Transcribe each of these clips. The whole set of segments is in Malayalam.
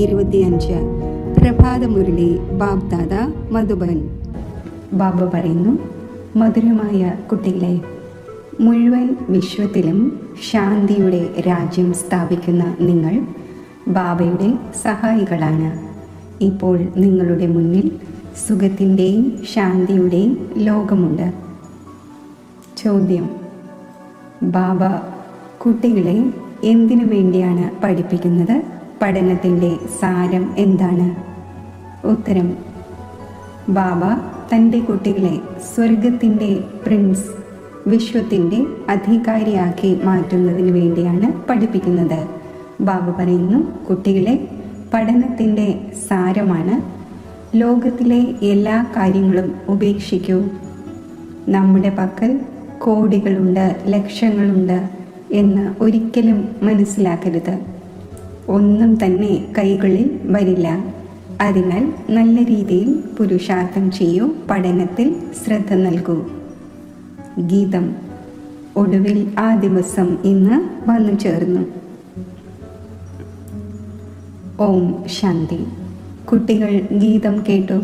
25 പ്രഭാതമുരളി ബാബ്ദാദ മധുബൻ. ബാബ പറയുന്നു, മധുരമായ കുട്ടികളെ, മുഴുവൻ വിശ്വത്തിലും ശാന്തിയുടെ രാജ്യം സ്ഥാപിക്കുന്ന നിങ്ങൾ ബാബയുടെ സഹായികളാണ്. ഇപ്പോൾ നിങ്ങളുടെ മുന്നിൽ സുഖത്തിൻ്റെയും ശാന്തിയുടെയും ലോകമുണ്ട്. ചോദ്യം: ബാബ കുട്ടികളെ എന്തിനു വേണ്ടിയാണ് പഠിപ്പിക്കുന്നത്? പഠനത്തിൻ്റെ സാരം എന്താണ്? ഉത്തരം: ബാബ തൻ്റെ കുട്ടികളെ സ്വർഗത്തിൻ്റെ പ്രിൻസ്, വിശ്വത്തിൻ്റെ അധികാരിയാക്കി മാറ്റുന്നതിന് വേണ്ടിയാണ് പഠിപ്പിക്കുന്നത്. ബാബ പറയുന്നു, കുട്ടികളെ, പഠനത്തിൻ്റെ സാരമാണ് ലോകത്തിലെ എല്ലാ കാര്യങ്ങളും ഉപേക്ഷിക്കൂ. നമ്മുടെ പക്കൽ കോടികളുണ്ട്, ലക്ഷങ്ങളുണ്ട് എന്ന് ഒരിക്കലും മനസ്സിലാക്കരുത്. ഒന്നും തന്നെ കൈകളിൽ വരില്ല. അതിനാൽ നല്ല രീതിയിൽ പുരുഷാർത്ഥം ചെയ്യൂ, പഠനത്തിൽ ശ്രദ്ധ നൽകൂ. ഗീതം. ഒടുവിൽ ആ ദിവസം ഇന്ന് വന്നു ചേർന്നു. ഓം ശാന്തി. കുട്ടികൾ ഗീതം കേട്ടു.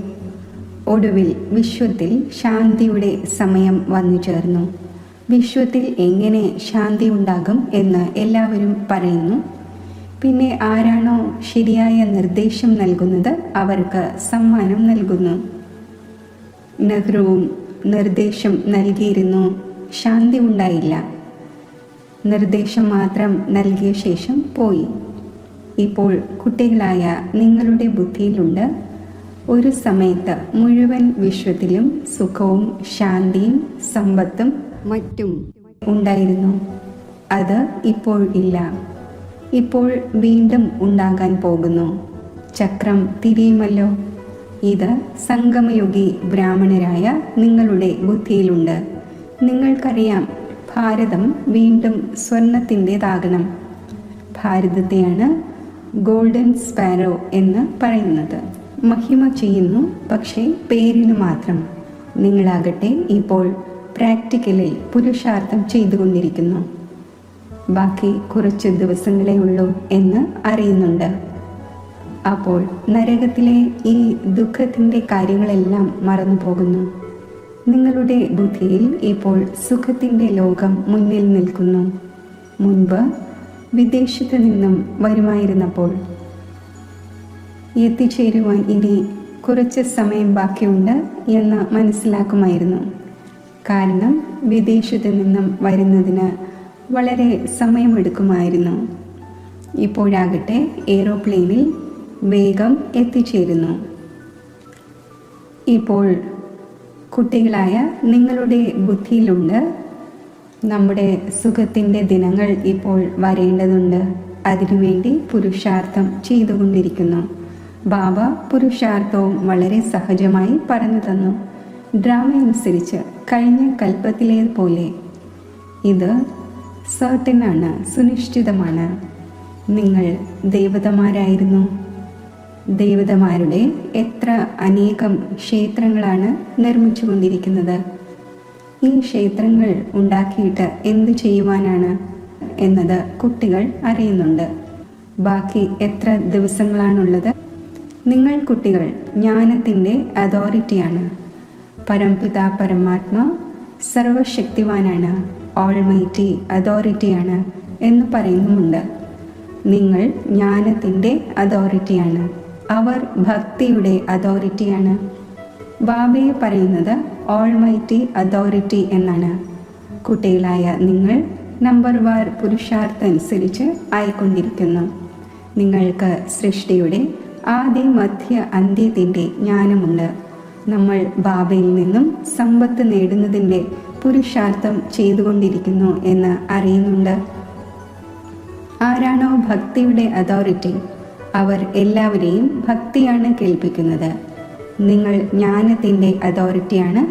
ഒടുവിൽ വിശ്വത്തിൽ ശാന്തിയുടെ സമയം വന്നു ചേർന്നു. വിശ്വത്തിൽ എങ്ങനെ ശാന്തി ഉണ്ടാകും എന്ന് എല്ലാവരും പറയുന്നു. പിന്നെ ആരാണോ ശരിയായ നിർദ്ദേശം നൽകുന്നത് അവർക്ക് സമ്മാനം നൽകുന്നു. നെഹ്റുവും നിർദ്ദേശം നൽകിയിരുന്നു, ശാന്തി ഉണ്ടായില്ല. നിർദ്ദേശം മാത്രം നൽകിയ ശേഷം പോയി. ഇപ്പോൾ കുട്ടികളായ നിങ്ങളുടെ ബുദ്ധിയിലുണ്ട്, ഒരു സമയത്ത് മുഴുവൻ വിശ്വത്തിലും സുഖവും ശാന്തിയും സമ്പത്തും മറ്റും ഉണ്ടായിരുന്നു. അത് ഇപ്പോൾ ഇല്ല. ഇപ്പോൾ വീണ്ടും ഉണ്ടാകാൻ പോകുന്നു. ചക്രം തിരിയുമല്ലോ. ഇത് സംഗമയുഗി ബ്രാഹ്മണരായ നിങ്ങളുടെ ബുദ്ധിയിലുണ്ട്. നിങ്ങൾക്കറിയാം, ഭാരതം വീണ്ടും സ്വർണത്തിൻ്റെതാകണം. ഭാരതത്തെയാണ് ഗോൾഡൻ സ്പാരോ എന്ന് പറയുന്നത്. മഹിമ ചെയ്യുന്നു, പക്ഷേ പേരിന് മാത്രം. നിങ്ങളാകട്ടെ ഇപ്പോൾ പ്രാക്ടിക്കലിൽ പുരുഷാർത്ഥം ചെയ്തുകൊണ്ടിരിക്കുന്നു. ബാക്കി കുറച്ച് ദിവസങ്ങളേ ഉള്ളൂ എന്ന് അറിയുന്നുണ്ട്. അപ്പോൾ നരകത്തിലെ ഈ ദുഃഖത്തിൻ്റെ കാര്യങ്ങളെല്ലാം മറന്നു പോകുന്നു. നിങ്ങളുടെ ബുദ്ധിയിൽ ഇപ്പോൾ സുഖത്തിൻ്റെ ലോകം മുന്നിൽ നിൽക്കുന്നു. മുൻപ് വിദേശത്ത് നിന്നും വരുമായിരുന്നപ്പോൾ എത്തിച്ചേരുവാൻ ഇനി കുറച്ച് സമയം ബാക്കിയുണ്ട് എന്ന് മനസ്സിലാക്കുമായിരുന്നു. കാരണം വിദേശത്ത് നിന്നും വരുന്നതിന് വളരെ സമയമെടുക്കുമായിരുന്നു. ഇപ്പോഴാകട്ടെ എയ്റോപ്ലെയിനിൽ വേഗം എത്തിച്ചേരുന്നു. ഇപ്പോൾ കുട്ടികളായ നിങ്ങളുടെ ബുദ്ധിയിലുണ്ട്, നമ്മുടെ സുഖത്തിൻ്റെ ദിനങ്ങൾ ഇപ്പോൾ വരേണ്ടതുണ്ട്. അതിനുവേണ്ടി പുരുഷാർത്ഥം ചെയ്തുകൊണ്ടിരിക്കുന്നു. ബാബ പുരുഷാർത്ഥവും വളരെ സഹജമായി പറഞ്ഞു തന്നു. ഡ്രാമ അനുസരിച്ച് കഴിഞ്ഞ കൽപ്പത്തിലേതുപോലെ ഇത് സർട്ടനാണ്, സുനിശ്ചിതമാണ്. നിങ്ങൾ ദേവതമാരായിരുന്നു. ദേവതമാരുടെ എത്ര അനേകം ക്ഷേത്രങ്ങളാണ് നിർമ്മിച്ചു കൊണ്ടിരിക്കുന്നത്. ഈ ക്ഷേത്രങ്ങൾ ഉണ്ടാക്കിയിട്ട് എന്തു ചെയ്യുവാനാണ് എന്നത് കുട്ടികൾ അറിയുന്നുണ്ട്. ബാക്കി എത്ര ദിവസങ്ങളാണുള്ളത്? നിങ്ങൾ കുട്ടികൾ ജ്ഞാനത്തിൻ്റെ അതോറിറ്റിയാണ്. പരംപിത പരമാത്മ സർവശക്തിവാനാണ്, ഓൾമൈറ്റി അതോറിറ്റിയാണ് എന്ന് പറയുന്നുമുണ്ട്. നിങ്ങൾ ജ്ഞാനത്തിൻ്റെ അതോറിറ്റിയാണ്, അവർ ഭക്തിയുടെ അതോറിറ്റിയാണ്. ബാബയെ പറയുന്നത് ഓൾമൈറ്റി അതോറിറ്റി എന്നാണ്. കുട്ടികളായ നിങ്ങൾ നമ്പർ വാർ പുരുഷാർത്ഥം അനുസരിച്ച് ആയിക്കൊണ്ടിരിക്കുന്നു. നിങ്ങൾക്ക് സൃഷ്ടിയുടെ ആദ്യ മധ്യ അന്ത്യത്തിൻ്റെ ജ്ഞാനമുണ്ട്. നമ്മൾ ബാബയിൽ നിന്നും സമ്പത്ത് നേടുന്നതിൻ്റെ പുരുഷാർത്ഥം ചെയ്തുകൊണ്ടിരിക്കുന്നു എന്ന് അറിയുന്നുണ്ട്. ആരാണോ ഭക്തിയുടെ അതോറിറ്റി അവർ എല്ലാവരെയും ഭക്തിയാണ് കേൾപ്പിക്കുന്നത്. നിങ്ങൾ ജ്ഞാനത്തിൻ്റെ അതോറിറ്റിയാണ്,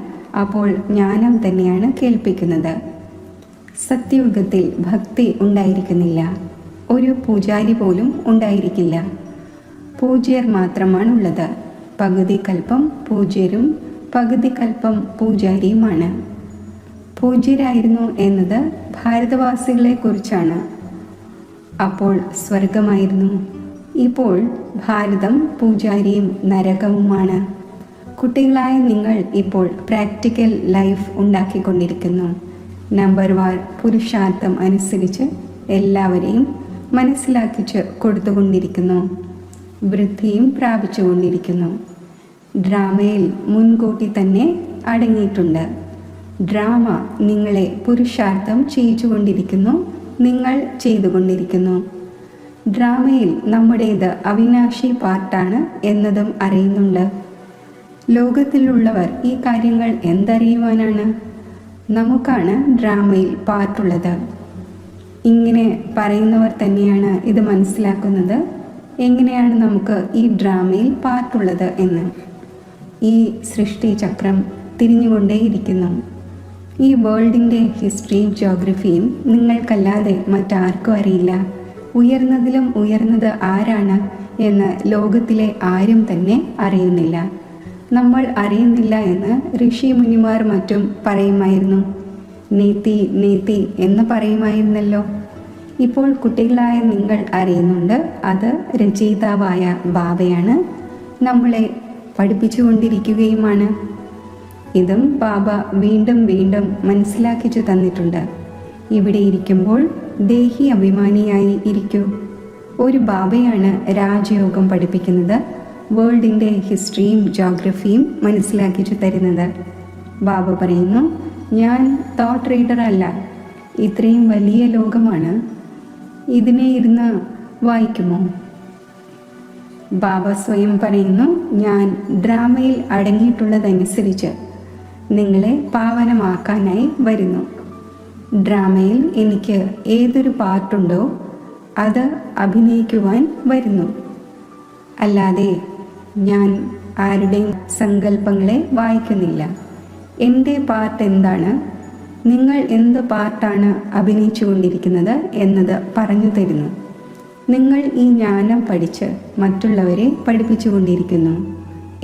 അപ്പോൾ ജ്ഞാനം തന്നെയാണ് കേൾപ്പിക്കുന്നത്. സത്യയുഗത്തിൽ ഭക്തി ഉണ്ടായിരിക്കുന്നില്ല. ഒരു പൂജാരി പോലും ഉണ്ടായിരിക്കില്ല. പൂജ്യർ മാത്രമാണുള്ളത്. പകുതി കൽപ്പം പൂജ്യരും പകുതി കൽപ്പം പൂജാരിയുമാണ്. പൂജ്യരായിരുന്നു എന്നത് ഭാരതവാസികളെ കുറിച്ചാണ്. അപ്പോൾ സ്വർഗമായിരുന്നു. ഇപ്പോൾ ഭാരതം പൂജാരിയും നരകവുമാണ്. കുട്ടികളായ നിങ്ങൾ ഇപ്പോൾ പ്രാക്ടിക്കൽ ലൈഫ് ഉണ്ടാക്കിക്കൊണ്ടിരിക്കുന്നു. നമ്പർ 1 പുരുഷാർത്ഥം അനുസരിച്ച് എല്ലാവരെയും മനസ്സിലാക്കിച്ച് കൊടുത്തുകൊണ്ടിരിക്കുന്നു. വൃദ്ധിയും പ്രാപിച്ചുകൊണ്ടിരിക്കുന്നു. ഡ്രാമയിൽ മുൻകൂട്ടി തന്നെ അടങ്ങിയിട്ടുണ്ട്. ഡ്രാമ നിങ്ങളെ പുരുഷാർത്ഥം ചെയ്യിച്ചുകൊണ്ടിരിക്കുന്നു. നിങ്ങൾ ചെയ്തുകൊണ്ടിരിക്കുന്നു. ഡ്രാമയിൽ നമ്മുടേത് അവിനാശി പാർട്ടാണ് എന്നതും അറിയുന്നുണ്ട്. ലോകത്തിലുള്ളവർ ഈ കാര്യങ്ങൾ എന്തറിയുവാനാണ്? നമുക്കാണ് ഡ്രാമയിൽ പാർട്ടുള്ളത്. ഇങ്ങനെ പറയുന്നവർ തന്നെയാണ് ഇത് മനസ്സിലാക്കുന്നത്. എങ്ങനെയാണ് നമുക്ക് ഈ ഡ്രാമയിൽ പാർട്ടുള്ളത് എന്ന്. ഈ സൃഷ്ടി ചക്രം തിരിഞ്ഞുകൊണ്ടേയിരിക്കുന്നു. ഈ വേൾഡിൻ്റെ ഹിസ്റ്ററിയും ജോഗ്രഫിയും നിങ്ങൾക്കല്ലാതെ മറ്റാർക്കും അറിയില്ല. ഉയർന്നതിലും ഉയർന്നത് ആരാണ് എന്ന് ലോകത്തിലെ ആരും തന്നെ അറിയുന്നില്ല. നമ്മൾ അറിയുന്നില്ല എന്ന് ഋഷി മുനിമാർ മറ്റും പറയുമായിരുന്നു. നേത്തി നേത്തി എന്ന് പറയുമായിരുന്നല്ലോ. ഇപ്പോൾ കുട്ടികളായ നിങ്ങൾ അറിയുന്നുണ്ട്, അത് രചയിതാവായ ബാബയാണ്. നമ്മളെ പഠിപ്പിച്ചുകൊണ്ടിരിക്കുകയുമാണ്. ഇതും ബാബ വീണ്ടും വീണ്ടും മനസ്സിലാക്കിച്ചു തന്നിട്ടുണ്ട്. ഇവിടെ ഇരിക്കുമ്പോൾ ദേഹി അഭിമാനിയായി ഇരിക്കൂ. ഒരു ബാബയാണ് രാജയോഗം പഠിപ്പിക്കുന്നത്. വേൾഡിൻ്റെ ഹിസ്റ്ററിയും ജോഗ്രഫിയും മനസ്സിലാക്കിച്ചു തരുന്നത്. ബാബ പറയുന്നു, ഞാൻ തോട്ട് റീഡർ അല്ല. ഇത്രയും വലിയ ലോകമാണ്, ഇതിനെ ഇരുന്ന് വായിക്കുമോ? ബാബ സ്വയം പറയുന്നു, ഞാൻ ഡ്രാമയിൽ അടങ്ങിയിട്ടുള്ളതനുസരിച്ച് നിങ്ങളെ പാവനമാക്കാനായി വരുന്നു. ഡ്രാമയിൽ എനിക്ക് ഏതൊരു പാർട്ടുണ്ടോ അത് അഭിനയിക്കുവാൻ വരുന്നു. അല്ലാതെ ഞാൻ ആരുടെയും സങ്കല്പങ്ങളെ വായിക്കുന്നില്ല. എൻ്റെ പാർട്ട് എന്താണ്, നിങ്ങൾ എന്ത് പാർട്ടാണ് അഭിനയിച്ചു കൊണ്ടിരിക്കുന്നത് എന്നത് പറഞ്ഞു തരുന്നു. നിങ്ങൾ ഈ ജ്ഞാനം പഠിച്ച് മറ്റുള്ളവരെ പഠിപ്പിച്ചു കൊണ്ടിരിക്കുന്നു.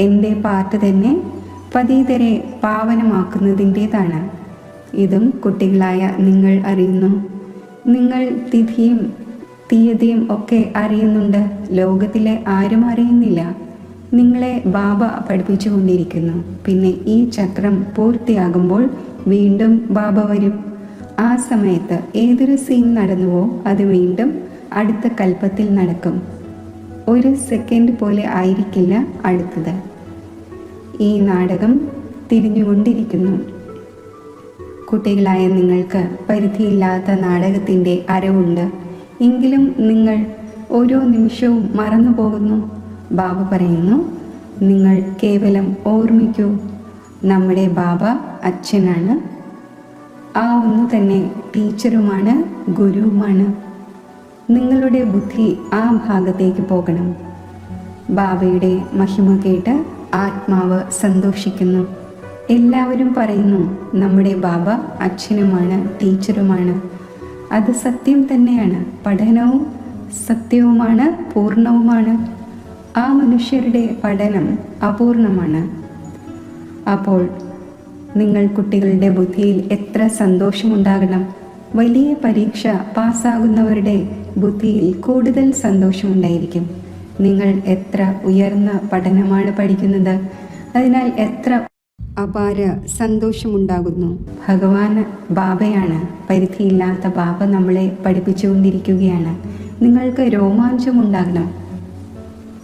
എൻ്റെ പാർട്ട് തന്നെ പതീതരെ പാവനമാക്കുന്നതിൻ്റേതാണ്. ഇതും കുട്ടികളായ നിങ്ങൾ അറിയുന്നു. നിങ്ങൾ തിഥിയും തീയതിയും ഒക്കെ അറിയുന്നുണ്ട്. ലോകത്തിലെ ആരും അറിയുന്നില്ല. നിങ്ങളെ ബാബ പഠിപ്പിച്ചു കൊണ്ടിരിക്കുന്നു. പിന്നെ ഈ ചക്രം പൂർത്തിയാകുമ്പോൾ വീണ്ടും ബാബ വരും. ആ സമയത്ത് ഏതൊരു സീൻ നടന്നുവോ അത് വീണ്ടും അടുത്ത കൽപ്പത്തിൽ നടക്കും. ഒരു സെക്കൻഡ് പോലെ ആയിരിക്കില്ല അടുത്തത്. ഈ നാടകം തിരിഞ്ഞുകൊണ്ടിരിക്കുന്നു. കുട്ടികളായ നിങ്ങൾക്ക് പരിധിയില്ലാത്ത നാടകത്തിൻ്റെ അറിവുണ്ട്. എങ്കിലും നിങ്ങൾ ഓരോ നിമിഷവും മറന്നു പോകുന്നു. ബാബ പറയുന്നു, നിങ്ങൾ കേവലം ഓർമ്മിക്കൂ, നമ്മുടെ ബാബ അച്ഛനാണ്. ആ ഒന്ന് തന്നെ ടീച്ചറുമാണ്, ഗുരുവുമാണ്. നിങ്ങളുടെ ബുദ്ധി ആ ഭാഗത്തേക്ക് പോകണം. ബാബയുടെ മഹിമ കേട്ട് ആത്മാവ് സന്തോഷിക്കുന്നു. എല്ലാവരും പറയുന്നു, നമ്മുടെ ബാബ അച്ഛനുമാണ്, ടീച്ചറുമാണ്. അത് സത്യം തന്നെയാണ്. പഠനവും സത്യവുമാണ്, പൂർണ്ണവുമാണ്. ആ മനുഷ്യരുടെ പഠനം അപൂർണമാണ്. അപ്പോൾ നിങ്ങൾ കുട്ടികളുടെ ബുദ്ധിയിൽ എത്ര സന്തോഷമുണ്ടാകണം. വലിയ പരീക്ഷ പാസ്സാകുന്നവരുടെ ബുദ്ധിയിൽ കൂടുതൽ സന്തോഷമുണ്ടായിരിക്കും. നിങ്ങൾ എത്ര ഉയർന്ന പഠനമാണ് പഠിക്കുന്നത്, അതിനാൽ എത്ര അപാര സന്തോഷമുണ്ടാകുന്നു. ഭഗവാൻ ബാബയാണ്, പരിധിയില്ലാത്ത ബാബ നമ്മളെ പഠിപ്പിച്ചുകൊണ്ടിരിക്കുകയാണ്. നിങ്ങൾക്ക് രോമാഞ്ചമുണ്ടാകണം.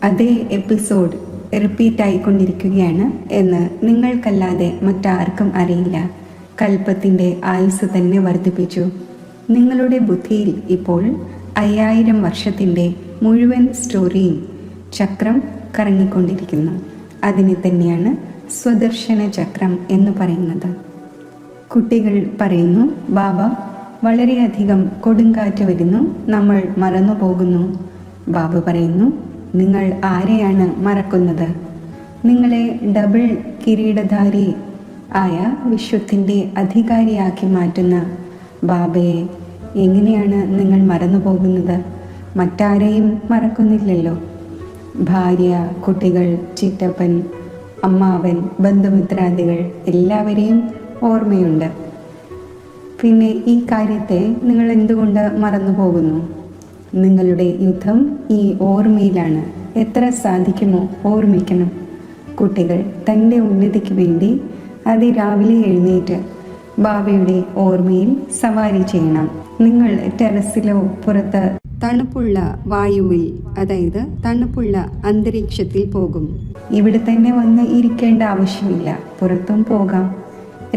അതേ എപ്പിസോഡ് റിപ്പീറ്റ് ആയിക്കൊണ്ടിരിക്കുകയാണ് എന്ന് നിങ്ങൾക്കല്ലാതെ മറ്റാർക്കും അറിയില്ല. കൽപ്പത്തിൻ്റെ ആയുസ് തന്നെ വർദ്ധിപ്പിച്ചു. നിങ്ങളുടെ ബുദ്ധിയിൽ ഇപ്പോൾ 5000 വർഷത്തിൻ്റെ മുഴുവൻ സ്റ്റോറിയും ചക്രം കറങ്ങിക്കൊണ്ടിരിക്കുന്നു. അതിനെ തന്നെയാണ് സ്വദർശന ചക്രം എന്ന് പറയുന്നത്. കുട്ടികൾ പറയുന്നു, ബാബ വളരെയധികം കൊടുങ്കാറ്റ് വരുന്നു, നമ്മൾ മറന്നു പോകുന്നു. ബാബ പറയുന്നു, നിങ്ങൾ ആരെയാണ് മറക്കുന്നത്? നിങ്ങളെ ഡബിൾ കിരീടധാരി ആയ വിശ്വത്തിൻ്റെ അധികാരിയാക്കി മാറ്റുന്ന ബാബയെ എങ്ങനെയാണ് നിങ്ങൾ മറന്നു പോകുന്നത്? മറ്റാരെയും മറക്കുന്നില്ലല്ലോ. ഭാര്യ, കുട്ടികൾ, ചിറ്റപ്പൻ, അമ്മാവൻ, ബന്ധുമിത്രാദികൾ എല്ലാവരെയും ഓർമ്മയുണ്ട്. പിന്നെ ഈ കാര്യത്തെ നിങ്ങൾ എന്തുകൊണ്ട് മറന്നു പോകുന്നു? നിങ്ങളുടെ യുദ്ധം ഈ ഓർമ്മയിലാണ്. എത്ര സാധിക്കുമോ ഓർമ്മിക്കണം. കുട്ടികൾ തൻ്റെ ഉന്നതിക്ക് വേണ്ടി അതിരാവിലെ എഴുന്നേറ്റ് ബാബയുടെ ഓർമ്മയിൽ സവാരി ചെയ്യണം. നിങ്ങൾ ടെറസിലോ പുറത്ത് തണുപ്പുള്ള വായുവിൽ, അതായത് തണുപ്പുള്ള അന്തരീക്ഷത്തിൽ പോകും. ഇവിടെ തന്നെ വന്ന് ഇരിക്കേണ്ട ആവശ്യമില്ല, പുറത്തും പോകാം.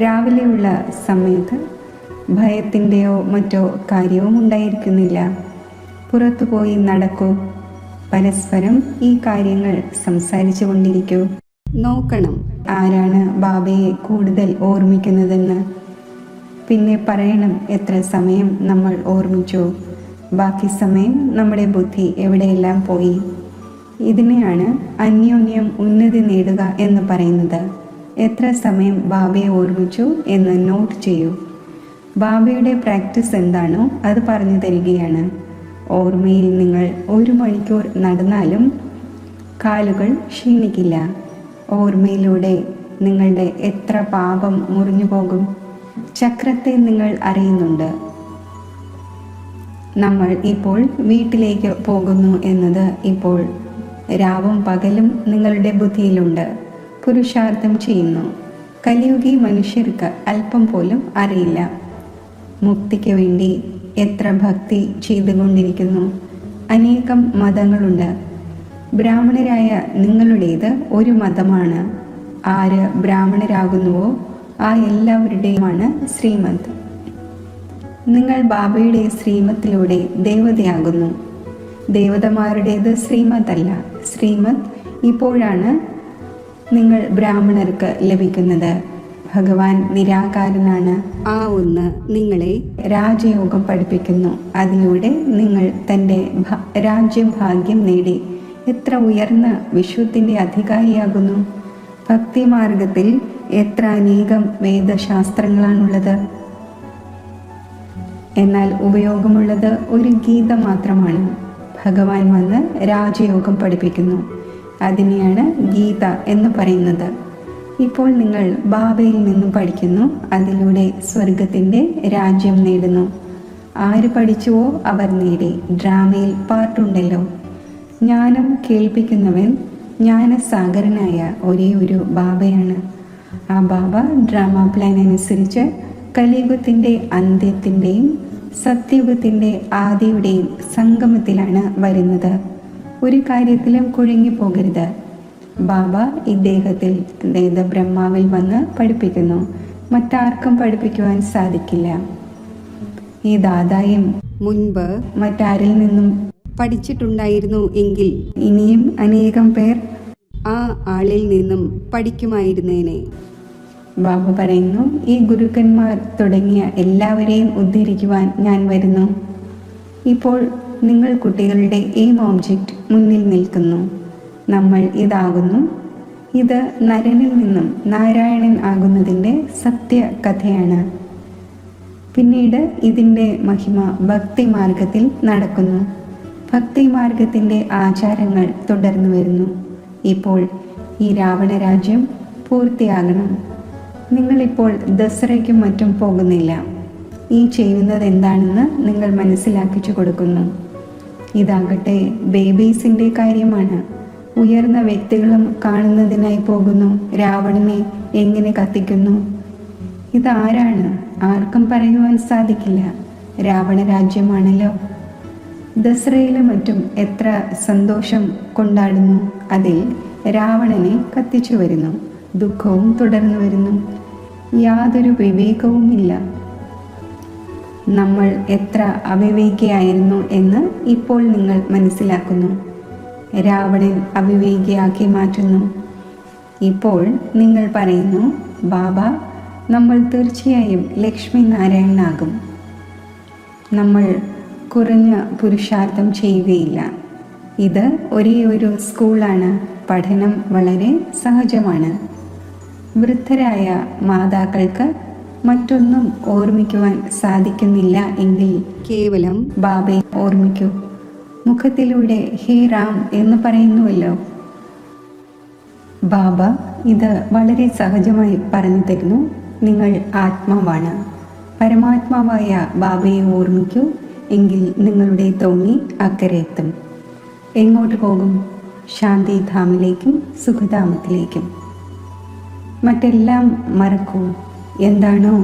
രാവിലെയുള്ള സമയത്ത് ഭയത്തിൻ്റെയോ മറ്റോ കാര്യവും ഉണ്ടായിരിക്കുന്നില്ല. പുറത്തു പോയി നടക്കൂ. പരസ്പരം ഈ കാര്യങ്ങൾ സംസാരിച്ചു കൊണ്ടിരിക്കൂ. നോക്കണം ആരാണ് ബാബയെ കൂടുതൽ ഓർമ്മിക്കുന്നതെന്ന്. പിന്നെ പറയണം എത്ര സമയം നമ്മൾ ഓർമ്മിച്ചു, ബാക്കി സമയം നമ്മുടെ ബുദ്ധി എവിടെയെല്ലാം പോയി. ഇതിനെയാണ് അന്യോന്യം ഉന്നതി നേടുക എന്ന് പറയുന്നത്. എത്ര സമയം ബാബയെ ഓർമ്മിച്ചു എന്ന് നോട്ട് ചെയ്യൂ. ബാബയുടെ പ്രാക്ടീസ് എന്താണോ അത് പറഞ്ഞു തരികയാണ്. ഓർമ്മയിൽ നിങ്ങൾ 1 മണിക്കൂർ നടന്നാലും കാലുകൾ ക്ഷീണിക്കില്ല. ഓർമ്മയിലൂടെ നിങ്ങളുടെ എത്ര പാപം മുറിഞ്ഞു പോകും. ചക്രത്തെ നിങ്ങൾ അറിയുന്നുണ്ട്. നമ്മൾ ഇപ്പോൾ വീട്ടിലേക്ക് പോകുന്നു എന്നത് ഇപ്പോൾ രാവും പകലും നിങ്ങളുടെ ബുദ്ധിയിലുണ്ട്. പുരുഷാർത്ഥം ചെയ്യുന്നു. കലിയുഗി മനുഷ്യർക്ക് അല്പം പോലും അറിയില്ല. മുക്തിക്ക് വേണ്ടി എത്ര ഭക്തി ചെയ്തുകൊണ്ടിരിക്കുന്നു. അനേകം മതങ്ങളുണ്ട്. ബ്രാഹ്മണരായ നിങ്ങളുടേത് ഒരു മതമാണ്. ആര് ബ്രാഹ്മണരാകുന്നുവോ ആ എല്ലാവരുടെയുമാണ് ശ്രീമത്. നിങ്ങൾ ബാബയുടെ ശ്രീമത്തിലൂടെ ദേവതയാകുന്നു. ദേവതമാരുടേത് ശ്രീമതല്ല. ശ്രീമത് ഇപ്പോഴാണ് നിങ്ങൾ ബ്രാഹ്മണർക്ക് ലഭിക്കുന്നത്. ഭഗവാൻ നിരാകാരനാണ്. ആ ഒന്ന് നിങ്ങളെ രാജയോഗം പഠിപ്പിക്കുന്നു. അതിലൂടെ നിങ്ങൾ തൻ്റെ രാജ്യഭാഗ്യം നേടി എത്ര ഉയർന്ന വിശ്വത്തിൻ്റെ അധികാരിയാകുന്നു. ഭക്തിമാർഗത്തിൽ എത്ര അനേകം വേദശാസ്ത്രങ്ങളാണുള്ളത്. എന്നാൽ ഉപയോഗമുള്ളത് ഒരു ഗീത മാത്രമാണ്. ഭഗവാൻ വന്ന് രാജയോഗം പഠിപ്പിക്കുന്നു. അതിനെയാണ് ഗീത എന്ന് പറയുന്നത്. ഇപ്പോൾ നിങ്ങൾ ബാബയിൽ നിന്നും പഠിക്കുന്നു. അതിലൂടെ സ്വർഗത്തിൻ്റെ രാജ്യം നേടുന്നു. ആര് പഠിച്ചുവോ അവർ നേടി. ഡ്രാമയിൽ പാട്ടുണ്ടല്ലോ, ജ്ഞാനം കേൾപ്പിക്കുന്നവൻ ജ്ഞാനസാഗരനായ ഒരേ ഒരു ബാബയാണ്. ആ ബാബ ഡ്രാമ പ്ലാൻ അനുസരിച്ച് കലിയുഗത്തിൻ്റെ അന്ത്യത്തിൻ്റെയും സത്യയുഗത്തിൻ്റെ ആദിയുടെയും സംഗമത്തിലാണ് വരുന്നത്. ഒരു കാര്യത്തിലും കുഴങ്ങിപ്പോകരുത്. ബാബ ഇദ്ദേഹത്തിൽ, അതായത് ബ്രഹ്മാവിൽ വന്ന് പഠിപ്പിക്കുന്നു. മറ്റാർക്കും പഠിപ്പിക്കുവാൻ സാധിക്കില്ല. ഈ ദാദായും മുൻപ് മറ്റാരിൽ നിന്നും പഠിച്ചിട്ടുണ്ടായിരുന്നു എങ്കിൽ ഇനിയും അനേകം പേർ ആ ആളിൽ നിന്നും പഠിക്കുമായിരുന്നേനെ. ബാബ പറയുന്നു, ഈ ഗുരുക്കന്മാർ തുടങ്ങിയ എല്ലാവരെയും ഉദ്ധരിക്കുവാൻ ഞാൻ വരുന്നു. ഇപ്പോൾ നിങ്ങൾ കുട്ടികളുടെ എയിം ഓബ്ജക്റ്റ് മുന്നിൽ നിൽക്കുന്നു. നമ്മൾ ഇതാകുന്നു. ഇത് നരനിൽ നിന്നും നാരായണൻ ആകുന്നതിൻ്റെ സത്യകഥയാണ്. പിന്നീട് ഇതിൻ്റെ മഹിമ ഭക്തി മാർഗത്തിൽ നടക്കുന്നു. ഭക്തി മാർഗത്തിൻ്റെ ആചാരങ്ങൾ തുടർന്നു വരുന്നു. ഇപ്പോൾ ഈ രാവണ രാജ്യം പൂർത്തിയാകണം. നിങ്ങളിപ്പോൾ ദസറയ്ക്കും മറ്റും പോകുന്നില്ല. ഈ ചെയ്യുന്നത് എന്താണെന്ന് നിങ്ങൾ മനസ്സിലാക്കിച്ചു കൊടുക്കുന്നു. ഇതാകട്ടെ ബേബീസിൻ്റെ കാര്യമാണ്. ഉയർന്ന വ്യക്തികളും കാണുന്നതിനായി പോകുന്നു. രാവണനെ എങ്ങനെ കത്തിക്കുന്നു. ഇതാരാണ്? ആർക്കും പറയുവാൻ സാധിക്കില്ല. രാവണ രാജ്യമാണല്ലോ. ദസറയിലും മറ്റും എത്ര സന്തോഷം കൊണ്ടാടുന്നു. അതിൽ രാവണനെ കത്തിച്ചു വരുന്നു. ദുഃഖവും തുടർന്നു വരുന്നു. യാതൊരു വിവേകവുമില്ല. നമ്മൾ എത്ര അവിവേകിയായിരുന്നു എന്ന് ഇപ്പോൾ നിങ്ങൾ മനസ്സിലാക്കുന്നു. രാവണൻ അവിവേകിയാക്കി മാറ്റുന്നു. ഇപ്പോൾ നിങ്ങൾ പറയുന്നു, ബാബ, നമ്മൾ തീർച്ചയായും ലക്ഷ്മി നാരായണനാകും. നമ്മൾ കുറഞ്ഞ പുരുഷാർത്ഥം ചെയ്യുകയില്ല. ഇത് ഒരേ ഒരു സ്കൂളാണ്. പഠനം വളരെ സഹജമാണ്. വൃദ്ധരായ മാതാക്കൾക്ക് മറ്റൊന്നും ഓർമ്മിക്കുവാൻ സാധിക്കുന്നില്ല എങ്കിൽ കേവലം ബാബയെ ഓർമ്മിക്കൂ. മുഖത്തിലൂടെ ഹേ റാം എന്ന് പറയുന്നുവല്ലോ. ബാബ ഇത് വളരെ സഹജമായി പറഞ്ഞു തരുന്നു. നിങ്ങൾ ആത്മാവാണ്. പരമാത്മാവായ ബാബയെ ഓർമ്മിക്കൂ. എങ്കിൽ നിങ്ങളുടെ തോണി അക്കരെ എത്തും. എങ്ങോട്ട് പോകും? ശാന്തിധാമിലേക്കും സുഖധാമത്തിലേക്കും. മറ്റെല്ലാം മറക്കൂ. എന്താണോ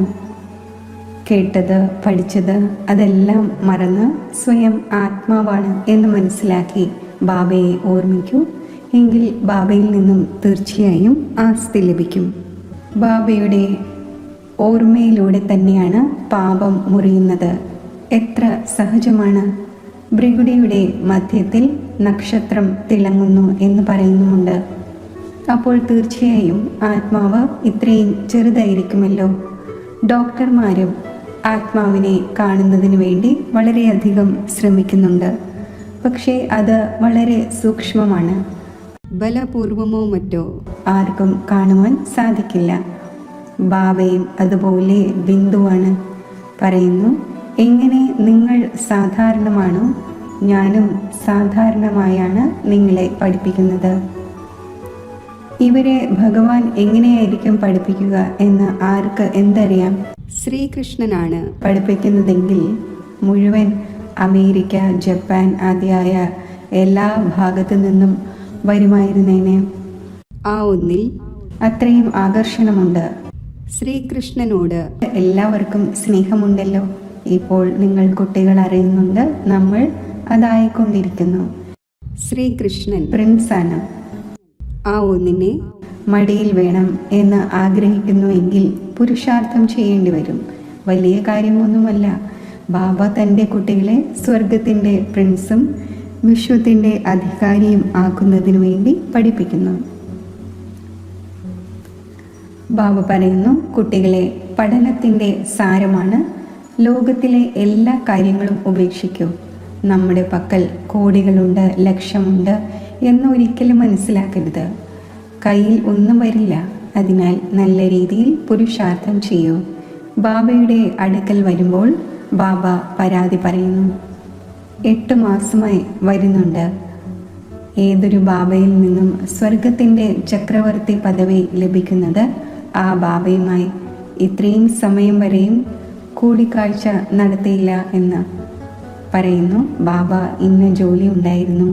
കേട്ടത്, പഠിച്ചത്, അതെല്ലാം മറന്ന് സ്വയം ആത്മാവാണ് എന്ന് മനസ്സിലാക്കി ബാബയെ ഓർമ്മിക്കൂ. എങ്കിൽ ബാബയിൽ നിന്നും തീർച്ചയായും ആസ്തി ലഭിക്കും. ബാബയുടെ ഓർമ്മയിലൂടെ തന്നെയാണ് പാപം മുറിയുന്നത്. എത്ര സഹജമാണ്. ഭൃഗുടിയുടെ മധ്യത്തിൽ നക്ഷത്രം തിളങ്ങുന്നു എന്ന് പറയുന്നുമുണ്ട്. അപ്പോൾ തീർച്ചയായും ആത്മാവ് ഇത്രയും ചെറുതായിരിക്കുമല്ലോ. ഡോക്ടർമാരും ആത്മാവിനെ കാണുന്നതിന് വേണ്ടി വളരെയധികം ശ്രമിക്കുന്നുണ്ട്. പക്ഷേ അത് വളരെ സൂക്ഷ്മമാണ്. ബലപൂർവമോ മറ്റോ ആർക്കും കാണുവാൻ സാധിക്കില്ല. ബാബയും അതുപോലെ ബിന്ദുവാണ്. പറയുന്നു, എങ്ങനെ നിങ്ങൾ സാധാരണമാണോ ഞാനും സാധാരണമായാണ് നിങ്ങളെ പഠിപ്പിക്കുന്നത്. ഇവരെ ഭഗവാൻ എങ്ങനെയായിരിക്കും പഠിപ്പിക്കുക എന്ന് ആർക്ക് എന്തറിയാം? ശ്രീകൃഷ്ണനാണ് പഠിപ്പിക്കുന്നതെങ്കിൽ മുഴുവൻ അമേരിക്ക, ജപ്പാൻ ആദ്യായ എല്ലാ ഭാഗത്തു നിന്നും വരുമായിരുന്നേനെ. ആ ഒന്നിൽ അത്രയും ആകർഷണമുണ്ട്. ശ്രീകൃഷ്ണനോട് എല്ലാവർക്കും സ്നേഹമുണ്ടല്ലോ. ഇപ്പോൾ നിങ്ങൾ കുട്ടികൾ അറിയുന്നുണ്ട്, നമ്മൾ അതായിക്കൊണ്ടിരിക്കുന്നു. ശ്രീകൃഷ്ണൻ പ്രിൻസാണ്. ആ ഒന്നിനെ മടിയിൽ വേണം എന്ന് ആഗ്രഹിക്കുന്നുവെങ്കിൽ പുരുഷാർത്ഥം ചെയ്യേണ്ടി വരും. വലിയ കാര്യമൊന്നുമല്ല. ബാബ തൻ്റെ കുട്ടികളെ സ്വർഗത്തിൻ്റെ പ്രിൻസും വിശ്വത്തിൻ്റെ അധികാരിയും ആക്കുന്നതിനു വേണ്ടി പഠിപ്പിക്കുന്നു. ബാബ പറയുന്നു, കുട്ടികളെ, പഠനത്തിൻ്റെ സാരമാണ് ലോകത്തിലെ എല്ലാ കാര്യങ്ങളും ഉപേക്ഷിക്കൂ. നമ്മുടെ പക്കൽ കോടികളുണ്ട്, ലക്ഷമുണ്ട് എന്നൊരിക്കലും മനസ്സിലാക്കരുത്. കയ്യിൽ ഒന്നും വരില്ല. അതിനാൽ നല്ല രീതിയിൽ പുരുഷാർത്ഥം ചെയ്യൂ. ബാബയുടെ അടുക്കൽ വരുമ്പോൾ ബാബ പരാതി പറയുന്നു. 8 മാസമായി വരുന്നുണ്ട്. ഏതൊരു ബാബയിൽ നിന്നും സ്വർഗത്തിൻ്റെ ചക്രവർത്തി പദവി ലഭിക്കുന്നത് ആ ബാബയുമായി ഇത്രയും സമയം വരെയും കൂടിക്കാഴ്ച നടത്തിയില്ല എന്ന് പറയുന്നു. ബാബ ഇന്ന ജോലി ഉണ്ടായിരുന്നു.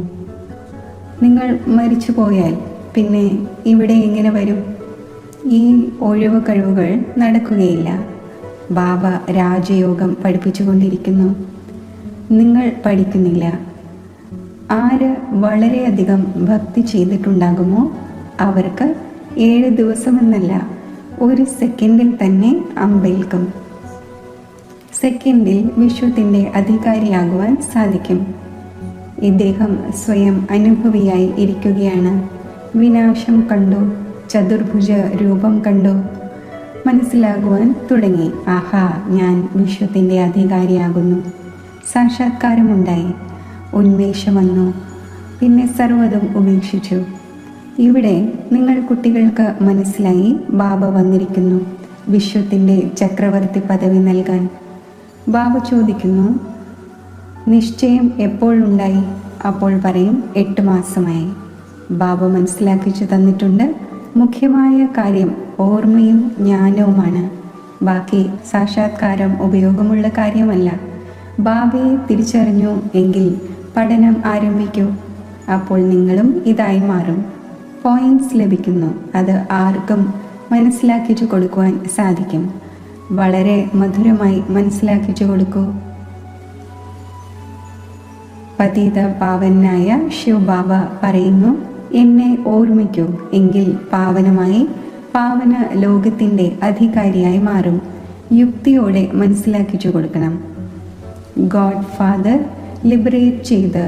നിങ്ങൾ മരിച്ചു പോയാൽ പിന്നെ ഇവിടെ എങ്ങനെ വരും? ഈ ഒഴിവ് കഴിവുകൾ നടക്കുകയില്ല. ബാബ രാജയോഗം പഠിപ്പിച്ചുകൊണ്ടിരിക്കുന്നു. നിങ്ങൾ പഠിക്കുന്നില്ല. ആര് വളരെയധികം ഭക്തി ചെയ്തിട്ടുണ്ടാകുമോ അവർക്ക് 7 ദിവസമെന്നല്ല, 1 സെക്കൻഡിൽ തന്നെ അമ്പേൽക്കും. സെക്കൻഡിൽ വിശ്വത്തിൻ്റെ അധികാരിയാകുവാൻ സാധിക്കും. ഇദ്ദേഹം സ്വയം അനുഭവിയായി ഇരിക്കുകയാണ്. വിനാശം കണ്ടു, ചതുർഭുജ രൂപം കണ്ടു, മനസ്സിലാകുവാൻ തുടങ്ങി. ആഹാ, ഞാൻ വിശ്വത്തിൻ്റെ അധികാരിയാകുന്നു. സാക്ഷാത്കാരമുണ്ടായി, ഉന്മേഷം വന്നു. പിന്നെ സർവ്വതും ഉപേക്ഷിച്ചു. ഇവിടെ നിങ്ങൾ കുട്ടികൾക്ക് മനസ്സിലായി, ബാബ വന്നിരിക്കുന്നു വിശ്വത്തിൻ്റെ ചക്രവർത്തി പദവി നൽകാൻ. ബാബ ചോദിക്കുന്നു, നിശ്ചയം എപ്പോഴുണ്ടായി? അപ്പോൾ പറയും 8 മാസമായി. ബാബ മനസ്സിലാക്കിച്ചു തന്നിട്ടുണ്ട്. മുഖ്യമായ കാര്യം ഓർമ്മയും ജ്ഞാനവുമാണ്. ബാക്കി സാക്ഷാത്കാരം ഉപയോഗമുള്ള കാര്യമല്ല. ബാബയെ തിരിച്ചറിഞ്ഞു എങ്കിൽ പഠനം ആരംഭിക്കൂ. അപ്പോൾ നിങ്ങളും ഇതായി മാറും. പോയിന്റ്സ് ലഭിക്കുന്നു. അത് ആർക്കും മനസ്സിലാക്കിച്ചു കൊടുക്കുവാൻ സാധിക്കും. വളരെ മധുരമായി മനസ്സിലാക്കിച്ചു കൊടുക്കൂ. പതിത പാവനായ ശിവബാബ പറയുന്നു, എന്നെ ഓർമ്മിക്കൂ എങ്കിൽ പാവനമായി പാവന ലോകത്തിൻ്റെ അധികാരിയായി മാറും. യുക്തിയോടെ മനസ്സിലാക്കിച്ചു കൊടുക്കണം. ഗോഡ് ഫാദർ ലിബറേറ്റ് ചെയ്ത്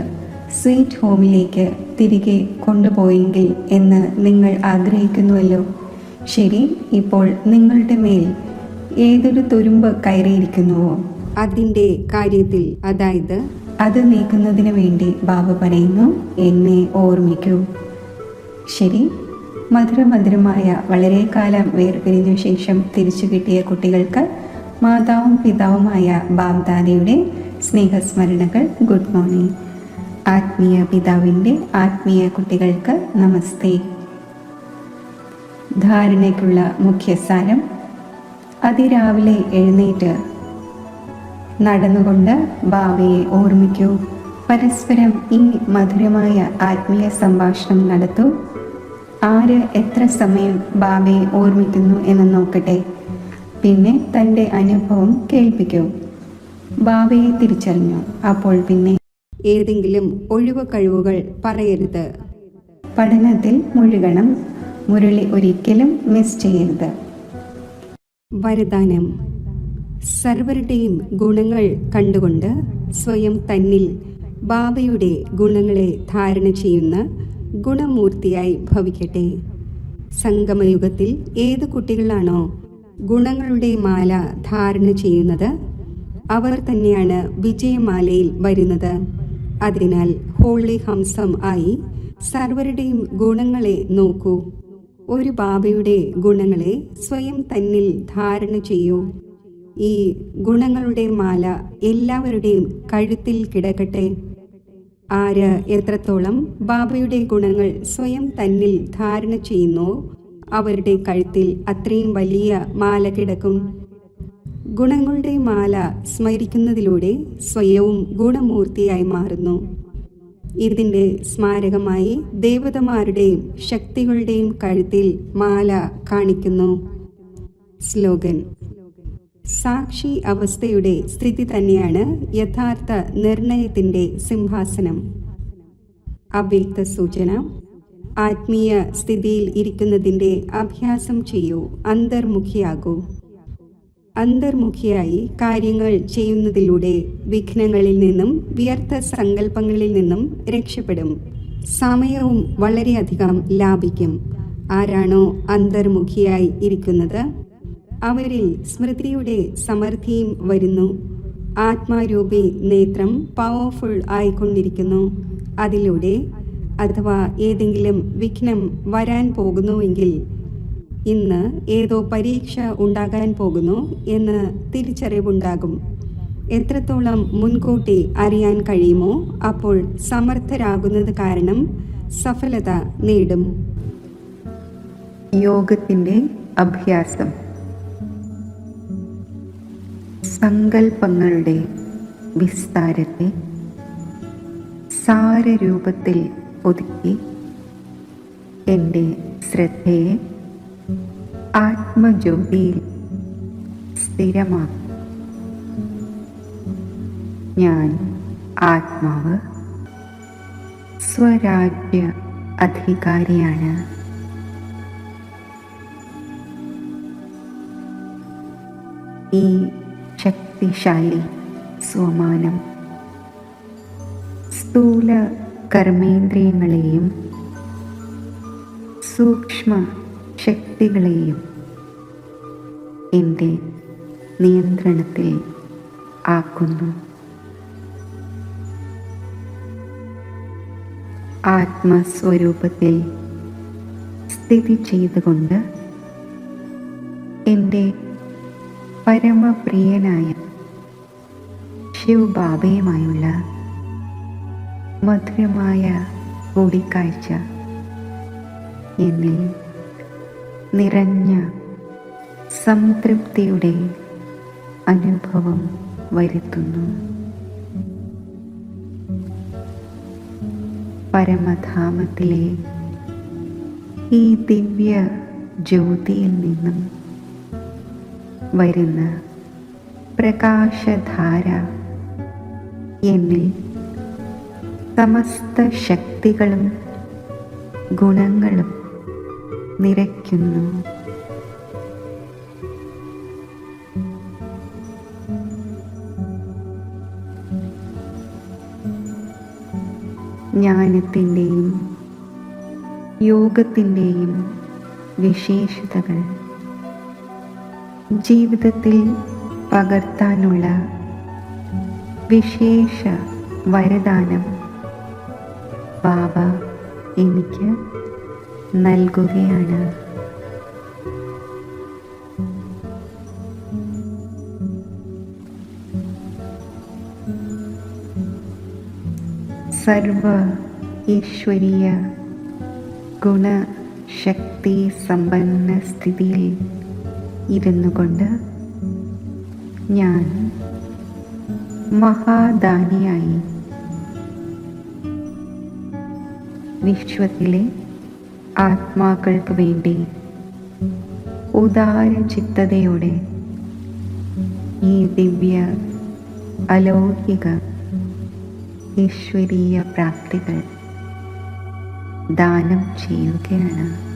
സ്വീറ്റ് ഹോമിലേക്ക് തിരികെ കൊണ്ടുപോയെങ്കിൽ എന്ന് നിങ്ങൾ ആഗ്രഹിക്കുന്നുവല്ലോ. ശരി, ഇപ്പോൾ നിങ്ങളുടെ മേൽ ഏതൊരു തുരുമ്പ് കയറിയിരിക്കുന്നുവോ അതിൻ്റെ കാര്യത്തിൽ, അതായത് അത് നീക്കുന്നതിന് വേണ്ടി ബാബ പറയുന്നു, എന്നെ ഓർമ്മിക്കൂ. ശരി, മധുരമധുരമായ വളരെ കാലം വേർപിരിഞ്ഞ ശേഷം തിരിച്ചു കിട്ടിയ കുട്ടികൾക്ക് മാതാവും പിതാവുമായ ബാബ്ദാദയുടെ സ്നേഹസ്മരണകൾ. Good morning. ആത്മീയ പിതാവിൻ്റെ ആത്മീയ കുട്ടികൾക്ക് നമസ്തേ. ധാരണയ്ക്കുള്ള മുഖ്യസാരം: അതിരാവിലെ എഴുന്നേറ്റ് നടന്നുകൊണ്ട് ബാബയെ ഓർമ്മിക്കൂ. പരസ്പരം ഈ മധുരമായ ആത്മീയ സംഭാഷണം നടത്തൂ. ആര് എത്ര സമയം ബാബയെ ഓർമ്മിക്കുന്നു എന്ന് നോക്കട്ടെ. പിന്നെ തൻ്റെ അനുഭവം കേൾപ്പിക്കൂ. ബാബയെ തിരിച്ചറിഞ്ഞു. അപ്പോൾ പിന്നെ ഏതെങ്കിലും ഒഴിവ് കഴിവുകൾ പറയരുത്. പഠനത്തിൽ മുഴുകണം. മുരളി ഒരിക്കലും മിസ് ചെയ്യരുത്. വരദാനം: സർവരുടെയും ഗുണങ്ങൾ കണ്ടുകൊണ്ട് സ്വയം തന്നിൽ ബാബയുടെ ഗുണങ്ങളെ ധാരണ ചെയ്യുന്ന ഗുണമൂർത്തിയായി ഭവിക്കട്ടെ. സംഗമയുഗത്തിൽ ഏത് കുട്ടികളാണോ ഗുണങ്ങളുടെ മാല ധാരണ ചെയ്യുന്നത്, അവർ തന്നെയാണ് വിജയമാലയിൽ വരുന്നത്. അതിനാൽ ഹോളി ഹംസം ആയി സർവരുടെയും ഗുണങ്ങളെ നോക്കൂ. ഒരു ബാബയുടെ ഗുണങ്ങളെ സ്വയം തന്നിൽ ധാരണ ചെയ്യൂ. ഈ ഗുണങ്ങളുടെ മാല എല്ലാവരുടെയും കഴുത്തിൽ കിടക്കട്ടെ. ആര് എത്രത്തോളം ബാബയുടെ ഗുണങ്ങൾ സ്വയം തന്നിൽ ധാരണ ചെയ്യുന്നോ അവരുടെ കഴുത്തിൽ അത്രയും വലിയ മാല കിടക്കും. ഗുണങ്ങളുടെ മാല സ്മരിക്കുന്നതിലൂടെ സ്വയവും ഗുണമൂർത്തിയായി മാറുന്നു. ഇതിൻ്റെ സ്മാരകമായി ദേവതമാരുടെയും ശക്തികളുടെയും കഴുത്തിൽ മാല കാണിക്കുന്നു. സ്ലോഗൻ: സാക്ഷി അവസ്ഥയുടെ സ്ഥിതി തന്നെയാണ് യഥാർത്ഥ നിർണയത്തിൻ്റെ സിംഹാസനം. അവ്യക്ത സൂചന: ആത്മീയ സ്ഥിതിയിൽ ഇരിക്കുന്നതിൻ്റെ അഭ്യാസം ചെയ്യൂ. അന്തർമുഖിയാകൂ. അന്തർമുഖിയായി കാര്യങ്ങൾ ചെയ്യുന്നതിലൂടെ വിഘ്നങ്ങളിൽ നിന്നും വ്യർത്ഥ സങ്കല്പങ്ങളിൽ നിന്നും രക്ഷപ്പെടും. സമയവും വളരെയധികം ലാഭിക്കും. ആരാണോ അന്തർമുഖിയായി ഇരിക്കുന്നത് അവരിൽ സ്മൃതിയുടെ സമൃദ്ധിയും വരുന്നു. ആത്മാരൂപി നേത്രം പവർഫുൾ ആയിക്കൊണ്ടിരിക്കുന്നു. അതിലൂടെ അഥവാ ഏതെങ്കിലും വിഘ്നം വരാൻ പോകുന്നുവെങ്കിൽ ഇന്ന് ഏതോ പരീക്ഷ ഉണ്ടാകാൻ പോകുന്നു എന്ന് തിരിച്ചറിവുണ്ടാകും. എത്രത്തോളം മുൻകൂട്ടി അറിയാൻ കഴിയുമോ അപ്പോൾ സമർത്ഥരാകുന്നത് കാരണം സഫലത നേടും. യോഗത്തിൻ്റെ അഭ്യാസം. സങ്കല്പങ്ങളുടെ വിസ്താരത്തെ സാരരൂപത്തിൽ ഒതുക്കി എൻ്റെ ശ്രദ്ധയെ ആത്മജ്യോതിയിൽ സ്ഥിരമാക്കും. ഞാൻ ആത്മാവ് സ്വരാജ്യ അധികാരിയാണ്. ഈ ശക്തിശാലി സ്വമാനം സ്ഥൂല കർമ്മേന്ദ്രിയങ്ങളെയും സൂക്ഷ്മ ശക്തികളെയും എൻ്റെ നിയന്ത്രണത്തിൽ ആക്കുന്നു. ആത്മസ്വരൂപത്തിൽ സ്ഥിതി ചെയ്തുകൊണ്ട് എൻ്റെ പരമപ്രിയനായ ശിവബാബയുമായുള്ള മധുരമായ കൂടിക്കാഴ്ച എന്നിൽ നിറഞ്ഞ സംതൃപ്തിയുടെ അനുഭവം വരുത്തുന്നു. പരമധാമത്തിലെ ഈ ദിവ്യ ജ്യോതിയിൽ നിന്നും വരുന്ന പ്രകാശധാര എന്നിൽ സമസ്ത ശക്തികളും ഗുണങ്ങളും നിറയ്ക്കുന്നു. ജ്ഞാനത്തിൻ്റെയും യോഗത്തിൻ്റെയും വിശേഷതകൾ ജീവിതത്തിൽ പകർത്താനുള്ള വിശേഷ വരദാനം ബാബ എനിക്ക് നൽകുകയാണ്. സർവ ഈശ്വരീയ ഗുണശക്തി സമ്പന്ന സ്ഥിതിയിൽ ഇരുന്നു കൊണ്ട് ഞാൻ മഹാദാനിയായി വിശ്വത്തിലെ ആത്മാക്കൾക്ക് വേണ്ടി ഉദാരചിത്തതയോടെ ഈ ദിവ്യ അലൗകിക ഈശ്വരീയ പ്രാപ്തികൾ ദാനം ചെയ്യുകയാണ്.